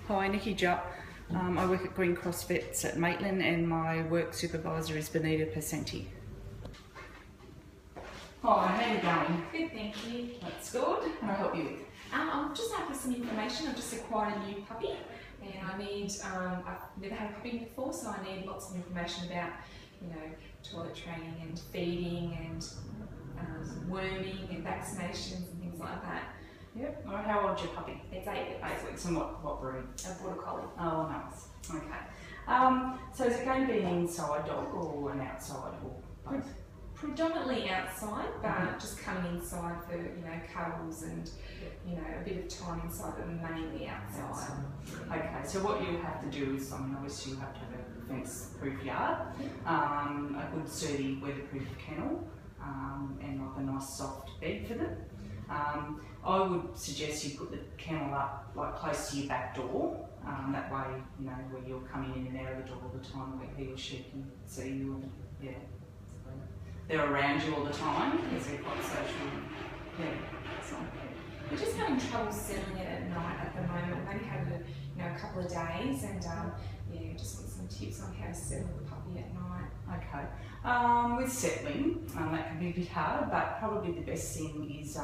Hi, Nikki Jupp. I work at Green Cross Vets at Maitland and my work supervisor is Benita Pesenti. Hi, how are you going? Good, thank you. That's good. What can I help you with? I'm just after some information. I've just acquired a new puppy and I need, I've never had a puppy before, so I need lots of information about, you know, toilet training and feeding and worming and vaccinations and things like that. Yep. All right, how old's your puppy? It's 8 weeks. 8 weeks. And what breed? A border collie. Oh, nice. Okay. So is it going to be an inside dog or an outside or both? Predominantly outside, but just coming inside for, you know, cuddles and, you know, a bit of time inside, but mainly outside. Okay, so what you have to do is, obviously you have to have a fence-proof yard, a good sturdy weatherproof kennel, and like a nice soft bed for them. I would suggest you put the kennel up like close to your back door. That way, you know, where you're coming in and out of the door all the time, where he or she can see you and so they're around you all the time because they're quite social. So. We're just having trouble settling it at night at the moment. We've only had it, you know, a couple of days, and just want some tips on how to settle the puppy at night. Okay. With settling, that can be a bit hard, but probably the best thing is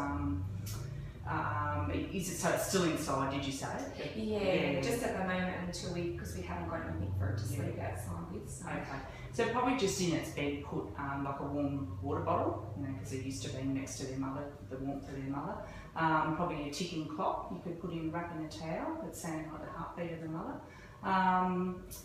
it so it's still inside? Did you say? Yeah, just at the moment until because we haven't got anything for it to sleep outside with. So. Okay. So probably just in its bed put like a warm water bottle, you know, because they're used to being next to their mother, the warmth of their mother. Probably a ticking clock you could put in, wrap in a towel that sounds like the heartbeat of the mother,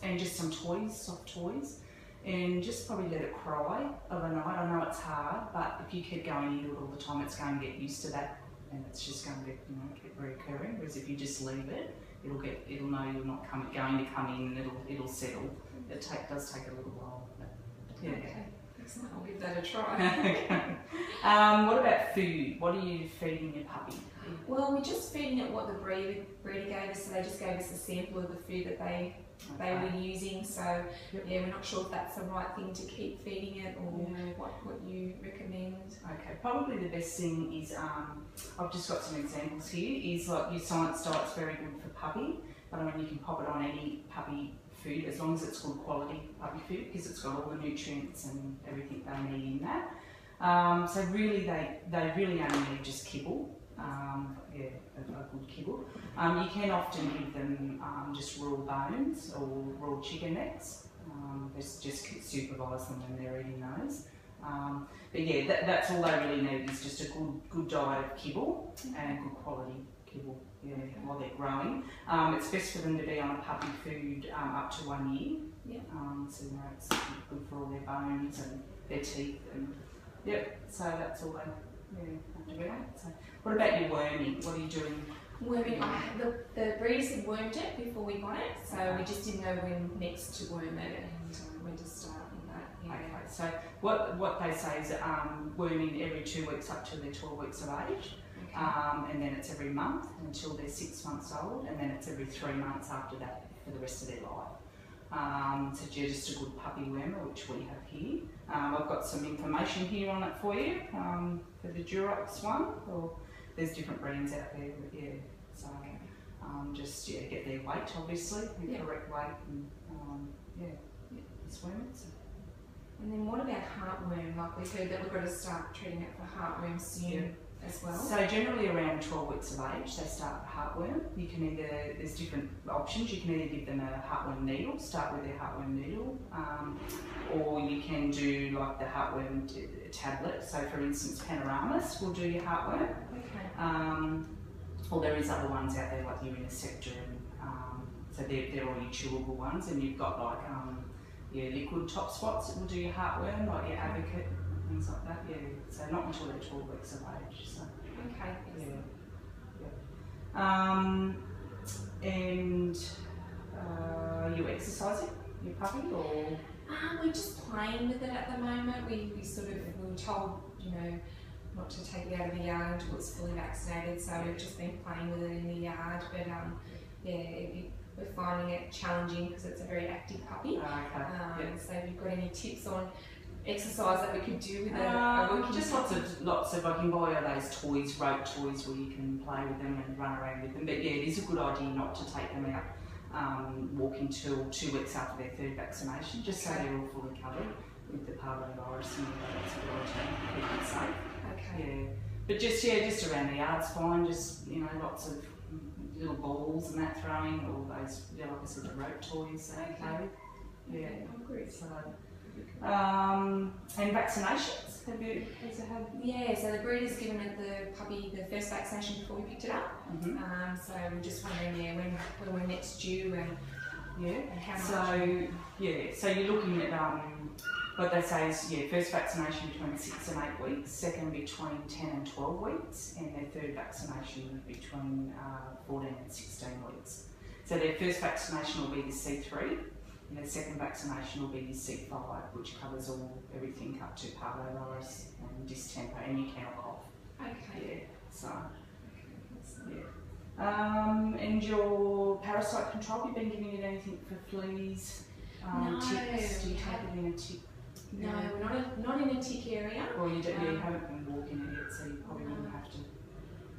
and just some toys, soft toys, and just probably let it cry overnight. I know it's hard, but if you keep going into it all the time, it's going to get used to that, and it's just going to get, you know, keep reoccurring. Whereas if you just leave it, it'll know you're not going to come in, and it'll settle. It does take a little while. But, yeah. Okay. Excellent. I'll give that a try. Okay. What about food? What are you feeding your puppy? Well, we're just feeding it what the breeder gave us, so they just gave us a sample of the food that they were using. So yeah, we're not sure if that's the right thing to keep feeding it or what you recommend. Okay, probably the best thing is I've just got some examples here. Is like your science diet's very good for puppy, but I mean you can pop it on any puppy food as long as it's good quality puppy food because it's got all the nutrients and everything they need in that. So really they really only need just kibble. A good kibble. You can often give them just raw bones or raw chicken necks. Just supervise them when they're eating those. But yeah, that's all they really need is just a good diet of kibble and good quality kibble while they're growing. It's best for them to be on a puppy food up to 1 year. So you know, it's good for all their bones and their teeth and so that's all they have to do. So what about your worming? What are you doing? Worming, the breeders had wormed it before we got it, so we just didn't know when next to worm it and when to start on that. Okay, so what they say is worming every 2 weeks up to they're 12 weeks of age, and then it's every month until they're 6 months old, and then it's every 3 months after that for the rest of their life. So just a good puppy wormer, which we have here. I've got some information here on it for you, for the Durox one, or there's different brands out there, but so just get their weight obviously, the correct weight, and this worm. And then what about heartworm? Like we heard that we've got to start treating it for heartworm soon as well. So generally around 12 weeks of age they start heartworm. You can there's different options. You can either give them a heartworm needle, start with their heartworm needle, or you can do like the heartworm tablet. So for instance Panoramas will do your heartworm. Or there is other ones out there like Uniceptor, and so they're all your chewable ones, and you've got like your liquid top spots that will do your heartworm, like your Advocate and things like that. So not until they're 12 weeks of age. So and you exercising your puppy or? We're just playing with it at the moment. We were told, you know, not to take it out of the yard until it's fully vaccinated, so we've just been playing with it in the yard, but we're finding it challenging because it's a very active puppy. So if you've got any tips on exercise that we could do with it? Just lots of, I can buy all those toys, rope toys where you can play with them and run around with them, but yeah, it is a good idea not to take them out walk until 2 weeks after their third vaccination, just so they're all fully covered with the parvovirus and that's a good idea to keep them safe. Okay. Yeah, but just around the yard's fine. Just lots of little balls and that throwing, all those like I said, the rope toys. Okay. Yeah. Oh, good. So, and vaccinations. Have you had? Yeah, so the breeder's given it the puppy the first vaccination before we picked it up. So we're just wondering, when we're next due and how much. So you're looking at what they say is first vaccination between 6 and 8 weeks, second between 10 and 12 weeks, and their third vaccination between 14 and 16 weeks. So their first vaccination will be the C3. And the second vaccination will be the C5, which covers everything up to parvovirus and distemper and you can cough. Okay. Yeah. So. And your parasite control, you've been giving it anything for fleas, No, ticks? Do you take it in a tick? No, we're not in a tick area. Or you haven't been walking it yet, so you probably wouldn't have to.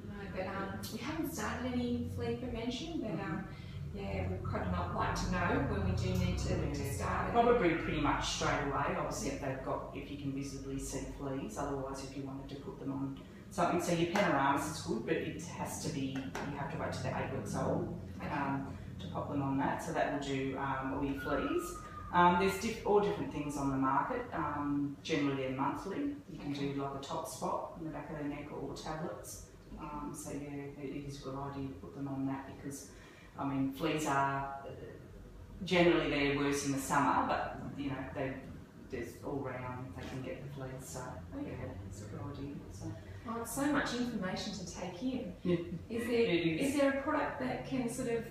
No, but we haven't started any flea prevention, but we'd kind of not like to know when we do need to start. Probably pretty much straight away, obviously if you can visibly see fleas, otherwise if you wanted to put them on something. So your Panoramas is good, but it has to be, you have to wait till they're 8 weeks old to pop them on that, so that will do all your fleas. There's all different things on the market. Generally they're monthly. You can do like a top spot in the back of the neck or tablets. So yeah, it is a good idea to put them on that because fleas are generally they're worse in the summer, but there's all round they can get the fleas. So yeah, it's a good idea. So. Oh, it's so much information to take in. Yeah. Is there a product that can sort of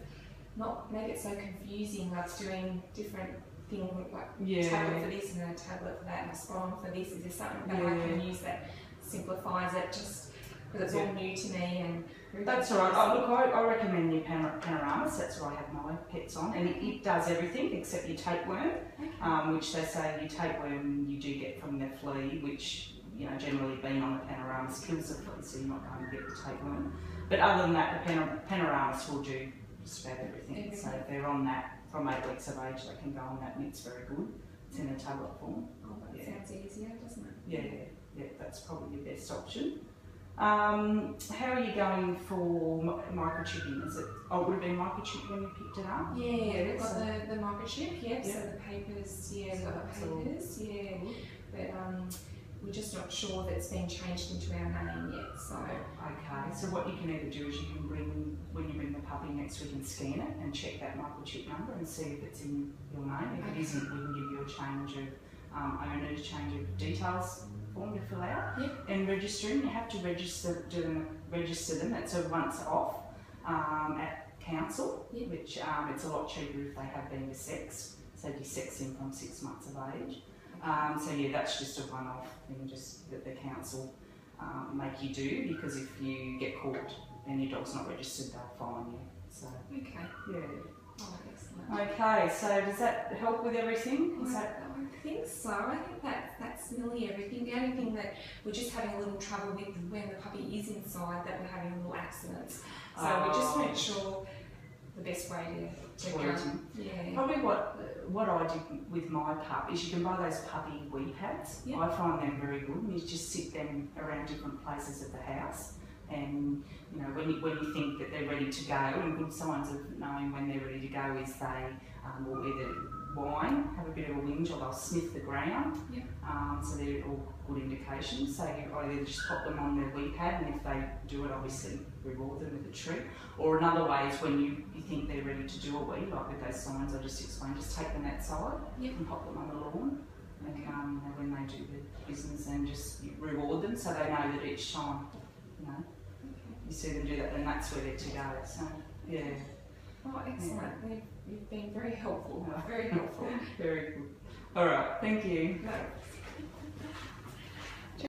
not make it so confusing, like doing different things, like a tablet for this and a tablet for that and a spawn for this? Is there something that I can use that simplifies it, just because it's all new to me? And that's all right. I recommend your Panoramas. That's what I have my pets on, and it does everything except your tapeworm, which they say your tapeworm you do get from the flea, which generally being on the Panoramas kills the flea, so you're not going to get the tapeworm. But other than that, the Panoramas will do just about everything. So if they're on that from 8 weeks of age, they can go on that, and it's very good. It's in a tablet form. Oh, that sounds easier, doesn't it? Yeah, that's probably your best option. How are you going for microchipping? Would it have been microchip when you picked it up? Yeah, we've got the microchip, so the papers, we've got the papers, but we're just not sure that it's been changed into our name yet, so. Okay, so what you can either do is you can when you bring the puppy next week and scan it and check that microchip number and see if it's in your name. If it isn't, we can give you a change of details form to fill out and registering. You have to register them. It's a once off at council, which it's a lot cheaper if they have been desexed. So desexing from 6 months of age. So that's just a one-off thing, just that the council make you do, because if you get caught and your dog's not registered, they'll fine you. So Oh, excellent. Okay, so does that help with everything? I think so. I think that's nearly everything. The only thing that we're just having a little trouble with when the puppy is inside, that we're having little accidents. So we just make sure the best way to go. Probably what I did with my pup is you can buy those puppy wee pads. I find them very good, and you just sit them around different places at the house. And when you think that they're ready to go, and good signs of knowing when they're ready to go is they will either whine, have a bit of a whinge, or they'll sniff the ground. So they're all good indications. So you either just pop them on their wee pad, and if they do it, obviously reward them with a treat. Or another way is when you think they're ready to do a wee, like with those signs I just explained, just take them outside and pop them on the lawn. And when they do the business, and just reward them so they know that each time, you see them do that, then that's where they're to go. So Oh, excellent. You've been very helpful. Very helpful. Very good. All right. Thank you. No.